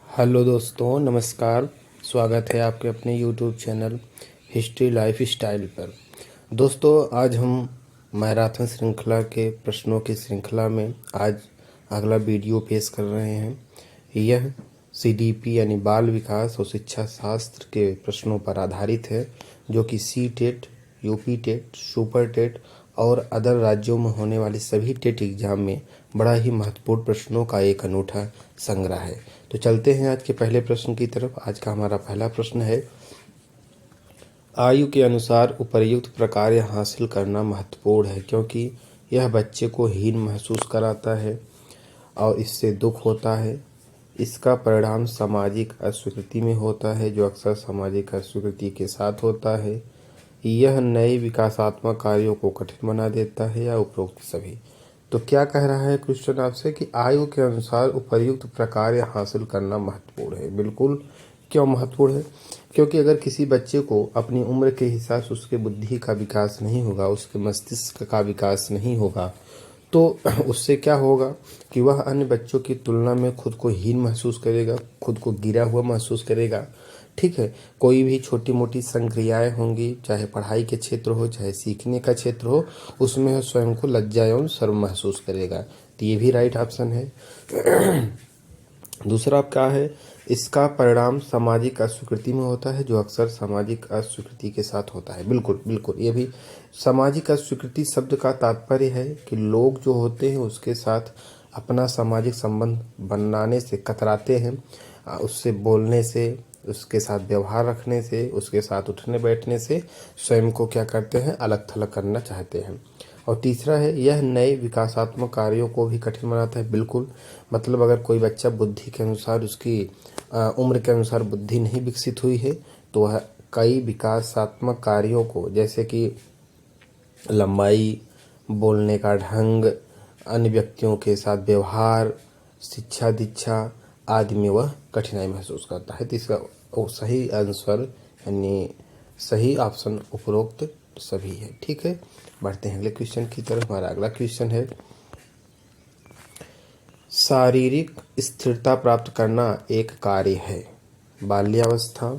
Hello दोस्तों, नमस्कार। स्वागत है आपके अपने YouTube channel history life style पर। दोस्तों, आज हम मैराथन श्रृंखला के प्रश्नों की श्रृंखला में आज अगला वीडियो पेश कर रहे हैं। यह सीडीपी यानी बाल विकास और शिक्षा शास्त्र के प्रश्नों पर आधारित है, जो कि C TET, UP TET, super TET और अदर राज्यों में होने वाले सभी टेट एग्जाम में बड़ा ही महत्वपूर्ण प्रश्नों का एक अनूठा संग्रह है। तो चलते हैं आज के पहले प्रश्न की तरफ। आज का हमारा पहला प्रश्न है, आयु के अनुसार उपर्युक्त प्रकार्य हासिल करना महत्वपूर्ण है क्योंकि यह बच्चे को हीन महसूस कराता है और इससे दुख होता है। इसका परिणाम सामाजिक अस्वीकृति में होता है, जो अक्सर सामाजिक अस्वीकृति के साथ होता है। यह नए विकासात्मक कार्यों को कठिन बना देता है या उपरोक्त सभी। तो क्या कह रहा है क्वेश्चन आपसे कि आयु के अनुसार उपर्युक्त प्रकार्य हासिल करना महत्वपूर्ण है। बिल्कुल, क्यों महत्वपूर्ण है? क्योंकि अगर किसी बच्चे को अपनी उम्र के हिसाब से उसके बुद्धि का विकास नहीं होगा, उसके मस्तिष्क का विकास नहीं होगा, तो उससे क्या होगा कि वह अन्य बच्चों की तुलना में खुद को हीन महसूस करेगा, खुद को गिरा हुआ महसूस करेगा। ठीक है, कोई भी छोटी मोटी संक्रियाएं होंगी, चाहे पढ़ाई के क्षेत्र हो, चाहे सीखने का क्षेत्र हो, उसमें वह स्वयं को लज्जा एवं शर्म महसूस करेगा। तो ये भी राइट ऑप्शन है। दूसरा क्या है, इसका परिणाम सामाजिक अस्वीकृति में होता है, जो अक्सर सामाजिक अस्वीकृति के साथ होता है। बिल्कुल बिल्कुल, ये भी सामाजिक अस्वीकृति शब्द का तात्पर्य है कि लोग जो होते हैं उसके साथ अपना सामाजिक संबंध बनाने से कतराते हैं, उससे बोलने से, उसके साथ व्यवहार रखने से, उसके साथ उठने बैठने से स्वयं को क्या करते हैं, अलग थलग करना चाहते हैं। और तीसरा है, यह नए विकासात्मक कार्यों को भी कठिन बनाता है। बिल्कुल, मतलब अगर कोई बच्चा बुद्धि के अनुसार, उसकी उम्र के अनुसार बुद्धि नहीं विकसित हुई है, तो वह कई विकासात्मक कार्यों को, जैसे कि लंबाई, बोलने का ढंग, अन्य व्यक्तियों के साथ व्यवहार, शिक्षा दीक्षा आदि में वह कठिनाई महसूस करता है। तो इसका सही आंसर यानी सही ऑप्शन उपरोक्त सभी है। ठीक है, बढ़ते हैं अगले क्वेश्चन की तरफ। हमारा अगला क्वेश्चन है, शारीरिक स्थिरता प्राप्त करना एक कार्य है। बाल्यावस्था,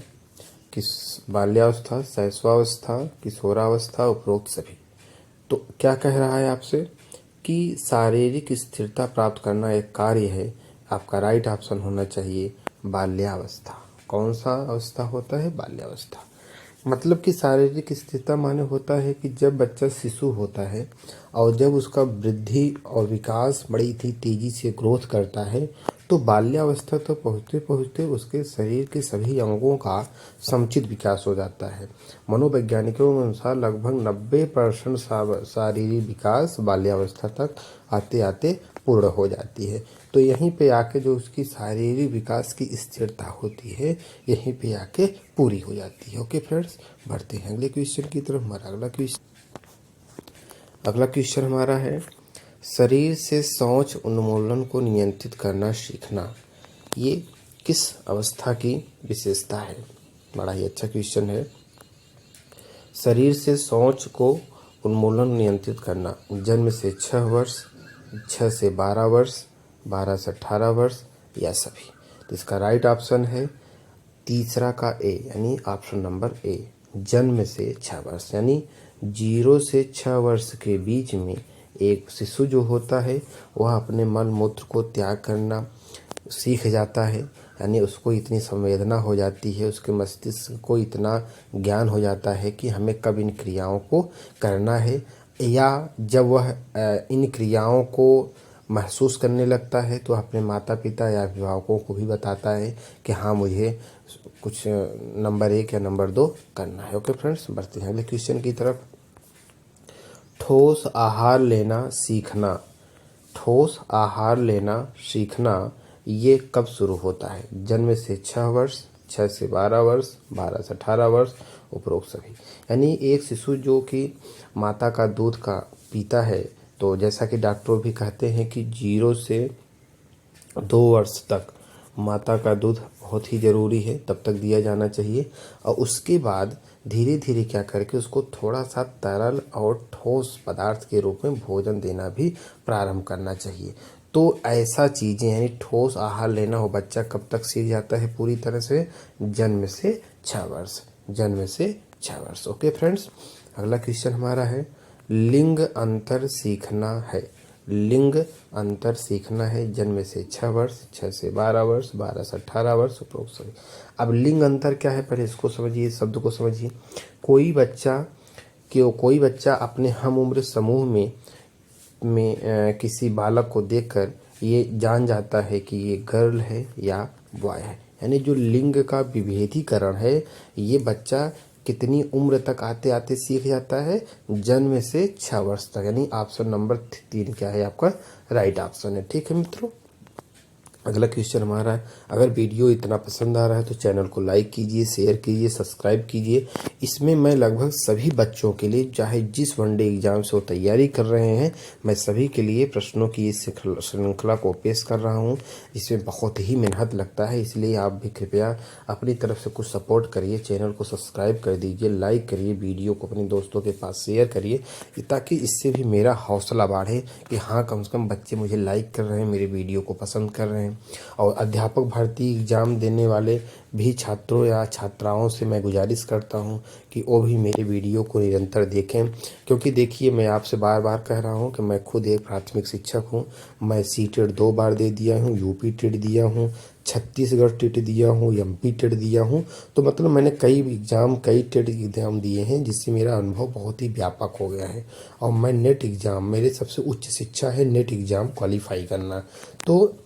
बाल्यावस्था, शैशवावस्था, किशोरावस्था, उपरोक्त सभी। तो क्या कह रहा है आपसे कि शारीरिक स्थिरता प्राप्त करना एक कार्य है। आपका राइट ऑप्शन होना चाहिए बाल्यावस्था। कौन सा अवस्था होता है? बाल्यावस्था। मतलब कि शारीरिक स्थिरता माने होता है कि जब बच्चा शिशु होता है और जब उसका वृद्धि और विकास बड़ी थी तेजी से ग्रोथ करता है, तो बाल्यावस्था तक पहुँचते पहुँचते उसके शरीर के सभी अंगों का समुचित विकास हो जाता है। मनोवैज्ञानिकों के अनुसार लगभग 90% शारीरिक विकास बाल्यावस्था तक आते आते पूर्ण हो जाती है। तो यहीं पे आके जो उसकी शारीरिक विकास की स्थिरता होती है, यहीं पे आके पूरी हो जाती है। ओके फ्रेंड्स, बढ़ते हैं अगले क्वेश्चन की तरफ। हमारा अगला क्वेश्चन हमारा है, शरीर से शौच उन्मूलन को नियंत्रित करना सीखना, ये किस अवस्था की विशेषता है? बड़ा ही अच्छा क्वेश्चन है। शरीर से शौच को उन्मूलन नियंत्रित करना, जन्म से 6 वर्ष, 6 से 12 वर्ष, 12 से 18 वर्ष या सभी। तो इसका राइट ऑप्शन है तीसरा का ए, यानी ऑप्शन नंबर ए, जन्म से 6 वर्ष। यानी 0 से 6 वर्ष के बीच में एक शिशु जो होता है वह अपने मल मूत्र को त्याग करना सीख जाता है। यानी उसको इतनी संवेदना हो जाती है, उसके मस्तिष्क को इतना ज्ञान हो जाता है कि हमें कब इन क्रियाओं को करना है, या जब वह इन क्रियाओं को महसूस करने लगता है तो अपने माता पिता या अभिभावकों को भी बताता है कि हाँ, मुझे कुछ नंबर 1 या नंबर 2 करना है। ओके फ्रेंड्स, बढ़ते हैं अगले क्वेश्चन की तरफ। ठोस आहार लेना सीखना, ठोस आहार लेना सीखना ये कब शुरू होता है? जन्म से 6 वर्ष, 6 से 12 वर्ष, 12 से 18 वर्ष, उपरोक्त सभी। यानी एक शिशु जो कि माता का दूध का पीता है, तो जैसा कि डॉक्टर भी कहते हैं कि 0 से 2 वर्ष तक माता का दूध बहुत ही ज़रूरी है, तब तक दिया जाना चाहिए। और उसके बाद धीरे धीरे क्या करके उसको थोड़ा सा तरल और ठोस पदार्थ के रूप में भोजन देना भी प्रारंभ करना चाहिए। तो ऐसा चीज़ें यानी ठोस आहार लेना हो बच्चा कब तक सीख जाता है पूरी तरह से? जन्म से 6 वर्ष, जन्म से 6 वर्ष। ओके फ्रेंड्स, अगला क्वेश्चन हमारा है लिंग अंतर सीखना है। लिंग अंतर सीखना है जन्म से 6 वर्ष, 6 से 12 वर्ष, 12 से 18 वर्ष उपरोक्त सभी। अब लिंग अंतर क्या है पहले इसको समझिए, शब्द को समझिए। कोई बच्चा अपने हम उम्र समूह में किसी बालक को देखकर ये जान जाता है कि ये गर्ल है या बॉय है। यानी जो लिंग का विभेदीकरण है ये बच्चा कितनी उम्र तक आते आते सीख जाता है? जन्म से 6 वर्ष तक। यानी ऑप्शन नंबर 3 क्या है आपका? राइट ऑप्शन है। ठीक है मित्रों, अगला क्वेश्चन हमारा है, अगर वीडियो इतना पसंद आ रहा है तो चैनल को लाइक कीजिए, शेयर कीजिए, सब्सक्राइब कीजिए। इसमें मैं लगभग सभी बच्चों के लिए, चाहे जिस वनडे एग्जाम से वो तैयारी कर रहे हैं, मैं सभी के लिए प्रश्नों की इस श्रृंखला को पेश कर रहा हूं, जिसमें बहुत ही मेहनत लगता है। इसलिए आप भी कृपया अपनी तरफ से कुछ सपोर्ट करिए, चैनल को सब्सक्राइब कर दीजिए, लाइक करिए, वीडियो को अपने दोस्तों के पास शेयर करिए, ताकि इससे भी मेरा हौसला बढ़े कि हाँ कम से कम बच्चे मुझे लाइक कर रहे हैं, मेरे वीडियो को पसंद कर रहे हैं। और अध्यापक भर्ती एग्ज़ाम देने वाले भी छात्रों या छात्राओं से मैं गुजारिश करता हूं कि वो भी मेरे वीडियो को निरंतर देखें, क्योंकि देखिए मैं आपसे बार बार कह रहा हूं कि मैं खुद एक प्राथमिक शिक्षक हूं। मैं सीटेट 2 बार दे दिया हूं, यूपी टेट दिया हूं, छत्तीसगढ़ टेट दिया हूं, एमपी टेट दिया हूं। तो मतलब मैंने कई टेट एग्ज़ाम दिए हैं, जिससे मेरा अनुभव बहुत ही व्यापक हो गया है। और मैं नेट एग्ज़ाम, मेरे सबसे उच्च शिक्षा है नेट एग्ज़ाम क्वालिफाई करना। तो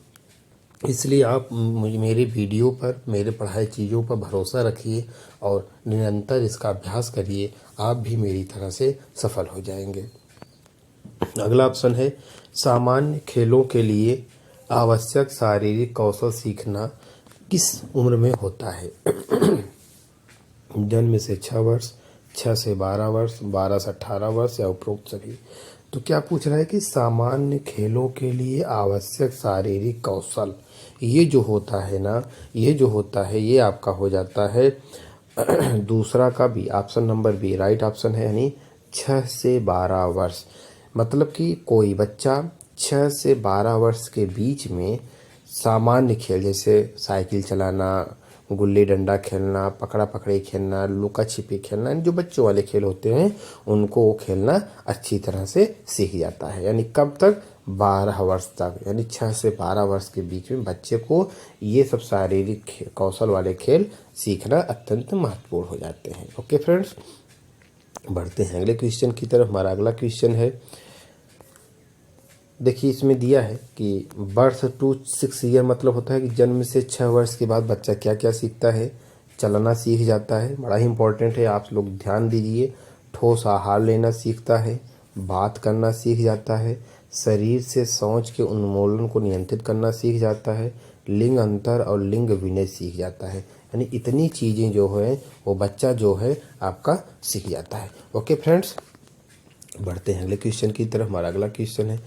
इसलिए आप मुझे मेरे वीडियो पर, मेरे पढ़ाई चीज़ों पर भरोसा रखिए और निरंतर इसका अभ्यास करिए, आप भी मेरी तरह से सफल हो जाएंगे। अगला ऑप्शन है सामान्य खेलों के लिए आवश्यक शारीरिक कौशल सीखना किस उम्र में होता है? जन्म से 6 वर्ष, 6 से 12 वर्ष, 12 से 18 वर्ष या उपरोक्त सभी। तो क्या पूछ रहा है कि सामान्य खेलों के लिए आवश्यक शारीरिक कौशल, ये जो होता है ना, ये जो होता है ये आपका हो जाता है दूसरा का B, option number B right option है। यानी 6 से 12 वर्ष। मतलब कि कोई बच्चा 6 से 12 वर्ष के बीच में सामान्य खेल जैसे साइकिल चलाना, गुल्ली डंडा खेलना, पकड़ा पकड़ी खेलना, लुका छिपी खेलना, जो बच्चों वाले खेल होते हैं उनको वो खेलना अच्छी तरह से सीख जाता है। यानी कब तक? 12 वर्ष तक। यानी 6 से 12 वर्ष के बीच में बच्चे को ये सब शारीरिक कौशल वाले खेल सीखना अत्यंत महत्वपूर्ण हो जाते हैं। ओके फ्रेंड्स, बढ़ते हैं अगले क्वेश्चन की तरफ। हमारा अगला क्वेश्चन है, देखिए इसमें दिया है कि बर्थ टू 6 ईयर मतलब होता है कि जन्म से 6 वर्ष के बाद बच्चा क्या क्या सीखता है? चलना सीख जाता है, बड़ा ही इंपॉर्टेंट है, आप लोग ध्यान दीजिए। ठोस आहार लेना सीखता है, बात करना सीख जाता है, शरीर से सोच के उन्मूलन को नियंत्रित करना सीख जाता है, लिंग अंतर और लिंग विनय सीख जाता है। यानी इतनी चीज़ें जो है वो बच्चा जो है आपका सीख जाता है। ओके फ्रेंड्स, बढ़ते हैं अगले क्वेश्चन की तरफ। हमारा अगला क्वेश्चन है,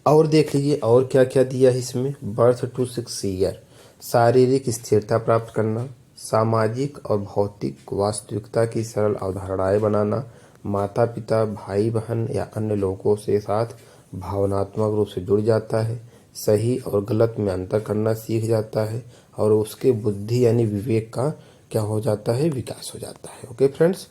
और देख लीजिए और क्या क्या दिया है इसमें। बर्थ टू 6 ईयर शारीरिक स्थिरता प्राप्त करना, सामाजिक और भौतिक वास्तविकता की सरल अवधारणाएं बनाना, माता पिता, भाई बहन या अन्य लोगों से साथ भावनात्मक रूप से जुड़ जाता है, सही और गलत में अंतर करना सीख जाता है, और उसके बुद्धि यानी विवेक का क्या हो जाता है? विकास हो जाता है। ओके फ्रेंड्स,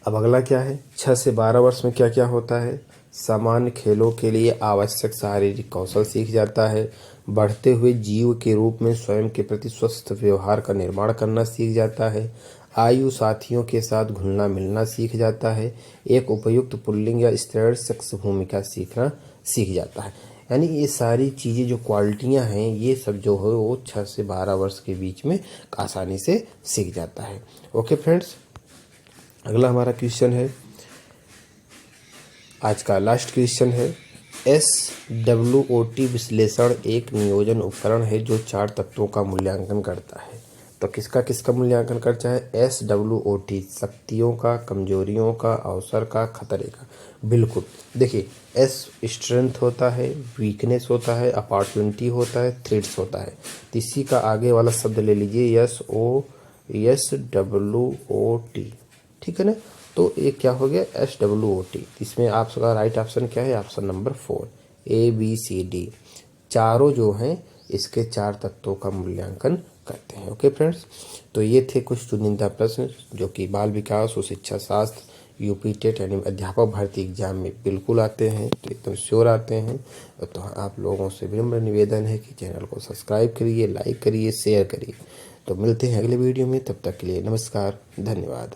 अब अगला क्या है? 6 से 12 वर्ष में क्या क्या होता है? सामान्य खेलों के लिए आवश्यक शारीरिक कौशल सीख जाता है, बढ़ते हुए जीव के रूप में स्वयं के प्रति स्वस्थ व्यवहार का निर्माण करना सीख जाता है, आयु साथियों के साथ घुलना मिलना सीख जाता है, एक उपयुक्त पुल्लिंग या स्त्रीण सेक्स भूमिका सीखना सीख जाता है। यानी ये सारी चीज़ें जो क्वालिटियाँ हैं ये सब जो है वो 6 से 12 वर्ष के बीच में आसानी से सीख जाता है। ओके फ्रेंड्स, अगला हमारा क्वेश्चन है, आज का लास्ट क्वेश्चन है, SWOT विश्लेषण एक नियोजन उपकरण है जो 4 तत्वों का मूल्यांकन करता है। तो किसका किसका मूल्यांकन करता है? SWOT शक्तियों का, कमजोरियों का, अवसर का, खतरे का। बिल्कुल, देखिए S स्ट्रेंथ होता है, वीकनेस होता है, अपॉर्चुनिटी होता है, थ्रेट्स होता है। तो इसी का आगे वाला शब्द ले लीजिए SWOT, ठीक है ना। तो ये क्या हो गया? SWOT। इसमें आपका राइट ऑप्शन क्या है? ऑप्शन नंबर 4 ABCD चारों जो हैं इसके 4 तत्वों का मूल्यांकन करते हैं। ओके फ्रेंड्स, तो ये थे कुछ चुनिंदा प्रश्न जो कि बाल विकास और शिक्षा शास्त्र यूपी टेट यानी अध्यापक भर्ती एग्जाम में बिल्कुल आते हैं, तो एकदम श्योर आते हैं। तो आप लोगों से विनम्र निवेदन है कि चैनल को सब्सक्राइब करिए, लाइक करिए, शेयर करिए। तो मिलते हैं अगले वीडियो में, तब तक के लिए नमस्कार, धन्यवाद।